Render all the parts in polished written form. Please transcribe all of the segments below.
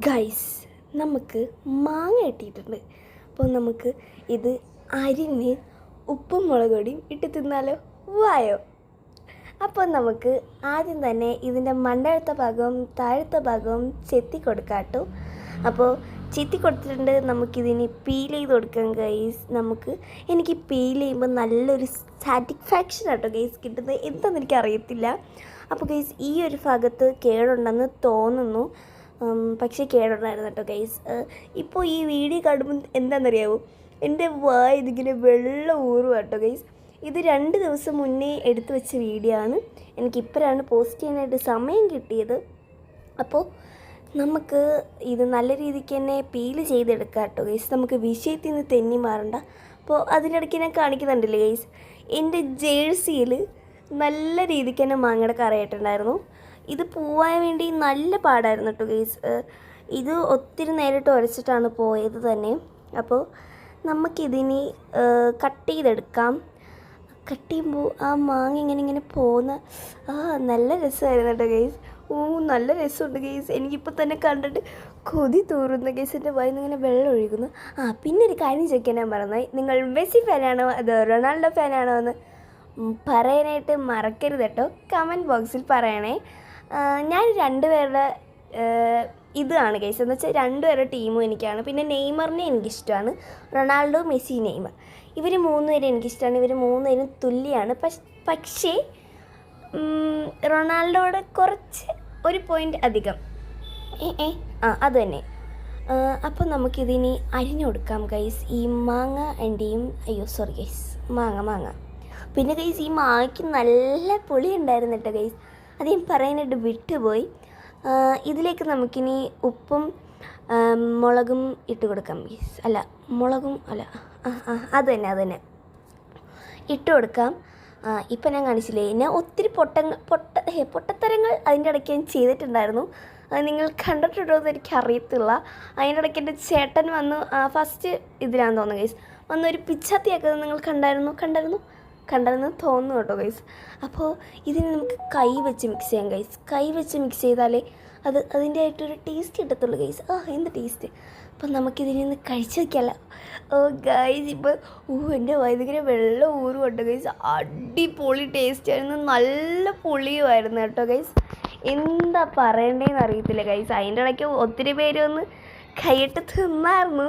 Guys, നമുക്ക് മാങ്ങ കിട്ടിയിട്ടുണ്ട്. അപ്പോൾ നമുക്ക് ഇത് അരിഞ്ഞ് ഉപ്പും മുളക് പൊടിയും ഇട്ട് തിന്നാലോ? വായോ. അപ്പോൾ നമുക്ക് ആദ്യം തന്നെ ഇതിൻ്റെ മണ്ടഴത്തെ ഭാഗവും താഴത്തെ ഭാഗവും ചെത്തി കൊടുക്കാം കേട്ടോ. അപ്പോൾ ചെത്തി കൊടുത്തിട്ടുണ്ട്. നമുക്കിതിന് പീൽ ചെയ്ത് കൊടുക്കാം ഗൈസ്. എനിക്ക് പീൽ ചെയ്യുമ്പോൾ നല്ലൊരു സാറ്റിസ്ഫാക്ഷൻ ആട്ടോ ഗൈസ് കിട്ടുന്നത്. എന്താണെന്ന് എനിക്കറിയത്തില്ല. അപ്പോൾ ഗൈസ്, ഈ ഒരു ഭാഗത്ത് കേടുണ്ടെന്ന് തോന്നുന്നു, പക്ഷേ കേടുണ്ടായിരുന്നു കേട്ടോ ഗൈസ്. ഇപ്പോൾ ഈ വീഡിയോ കാണുമ്പോൾ എന്താണെന്നറിയാമോ, എൻ്റെ വായ ഇതിങ്ങനെ വെള്ളം ഊറും കേട്ടോ ഗൈസ്. ഇത് 2 ദിവസം മുന്നേ എടുത്തു വെച്ച വീഡിയോ ആണ്. എനിക്കിപ്പോഴാണ് പോസ്റ്റ് ചെയ്യാനായിട്ട് സമയം കിട്ടിയത്. അപ്പോൾ നമുക്ക് ഇത് നല്ല രീതിക്ക് തന്നെ പീൽ ചെയ്തെടുക്കാം കേട്ടോ ഗൈസ്. നമുക്ക് വിഷയത്തിൽ നിന്ന് തെന്നി മാറണ്ട. അപ്പോൾ അതിനിടയ്ക്ക് ഞാൻ കാണിക്കുന്നുണ്ടല്ലേ ഗൈസ്, എൻ്റെ ജേഴ്സിയിൽ നല്ല രീതിക്ക് തന്നെ മാങ്ങയുടെ കറയായിട്ടുണ്ടായിരുന്നു. ഇത് പോവാൻ വേണ്ടി നല്ല പാടായിരുന്നു കേട്ടോ ഗൈസ്. ഇത് ഒത്തിരി നേരിട്ട് ഉരച്ചിട്ടാണ് പോയത് തന്നെ. അപ്പോൾ നമുക്കിതിനി കട്ട് ചെയ്തെടുക്കാം. കട്ട് ചെയ്യുമ്പോൾ ആ മാങ്ങ ഇങ്ങനെ പോകുന്ന നല്ല രസമായിരുന്നു കേട്ടോ ഗൈസ്. നല്ല രസമുണ്ട് ഗൈസ്. എനിക്കിപ്പോൾ തന്നെ കണ്ടിട്ട് കൊതി തൂറുന്ന ഗൈസ്. എൻ്റെ വായിൽ നിന്ന് ഇങ്ങനെ വെള്ളം ഒഴുകുന്നു. പിന്നെ ഒരു കാര്യം ചോദിക്കാൻ ഞാൻ പറഞ്ഞത്, നിങ്ങൾ മെസ്സി ഫാനാണോ അതോ റൊണാൾഡോ ഫാനാണോ എന്ന് പറയാനായിട്ട് മറക്കരുത് കേട്ടോ. കമൻറ്റ് ബോക്സിൽ പറയണേ. ഞാൻ 2 പേരുടെ ഇതാണ് ഗൈസ്, എന്ന് വെച്ചാൽ 2 പേരുടെ ടീമും എനിക്കാണ്. പിന്നെ നെയ്മറിനെ എനിക്കിഷ്ടമാണ്. റൊണാൾഡോ, മെസ്സി, നെയ്മർ, ഇവർ 3 പേരും എനിക്കിഷ്ടമാണ്. ഇവർ 3 പേരും തുല്യമാണ്. പക്ഷേ റൊണാൾഡോയുടെ കുറച്ച് ഒരു പോയിൻ്റ് അധികം. അത് തന്നെ. അപ്പോൾ നമുക്കിതിനി അരിഞ്ഞു കൊടുക്കാം ഗൈസ്. ഈ മാങ്ങ എൻ്റെയും സോറി ഗൈസ്, മാങ്ങ. പിന്നെ ഗൈസ്, ഈ മാങ്ങയ്ക്ക് നല്ല പുളി ഉണ്ടായിരുന്നു കേട്ടോ ഗൈസ്. അത് ഞാൻ പറയാനായിട്ട് വിട്ടുപോയി. ഇതിലേക്ക് നമുക്കിനി ഉപ്പും മുളകും ഇട്ട് കൊടുക്കാം ഗൈസ്. അത് തന്നെ ഇട്ട് കൊടുക്കാം. ഇപ്പം ഞാൻ കാണിച്ചില്ലേ, ഞാൻ ഒത്തിരി പൊട്ടത്തരങ്ങൾ അതിൻ്റെ ഇടയ്ക്ക് ഞാൻ ചെയ്തിട്ടുണ്ടായിരുന്നു. അത് നിങ്ങൾ കണ്ടിട്ടുണ്ടോ എന്ന് എനിക്കറിയത്തില്ല. അതിൻ്റെ ഇടയ്ക്ക് എൻ്റെ ചേട്ടൻ വന്നു, ഫസ്റ്റ് ഇതിലാന്ന് തോന്നുന്നു ഗൈസ്, വന്നൊരു പിച്ചാത്തിയാക്കുന്നത് നിങ്ങൾ കണ്ടായിരുന്നു തോന്നുന്നു കേട്ടോ ഗൈസ്. അപ്പോൾ ഇതിന് നമുക്ക് കൈ വെച്ച് മിക്സ് ചെയ്യാം ഗൈസ്. കൈ വെച്ച് മിക്സ് ചെയ്താലേ അതിൻ്റെ ആയിട്ടൊരു ടേസ്റ്റ് കിട്ടത്തുള്ളൂ ഗൈസ്. എന്ത് ടേസ്റ്റ്. അപ്പോൾ നമുക്കിതിൽ നിന്ന് കഴിച്ച് വയ്ക്കാമല്ലോ. ഗൈസ്, ഇപ്പോൾ എൻ്റെ വയതിങ്ങനെ വെള്ളം ഊറും കേട്ടോ ഗൈസ്. അടിപൊളി ടേസ്റ്റ് ആയിരുന്നു. നല്ല പുളിയുമായിരുന്നു കേട്ടോ ഗൈസ്. എന്താ പറയണ്ടേന്ന് അറിയത്തില്ല ഗൈസ്. അതിൻ്റെ ഇടയ്ക്ക് ഒത്തിരി പേര് ഒന്ന് കൈയിട്ട് തിന്നായിരുന്നു.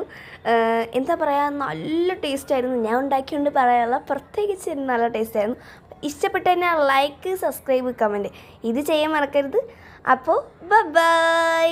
എന്താ പറയുക, നല്ല ടേസ്റ്റായിരുന്നു. ഞാൻ ഉണ്ടാക്കിക്കൊണ്ട് പറയാനുള്ള, പ്രത്യേകിച്ച് നല്ല ടേസ്റ്റായിരുന്നു. ഇഷ്ടപ്പെട്ട തന്നെ ലൈക്ക്, സബ്സ്ക്രൈബ്, കമൻറ്റ് ഇത് ചെയ്യാൻ മറക്കരുത്. അപ്പോൾ ബൈ.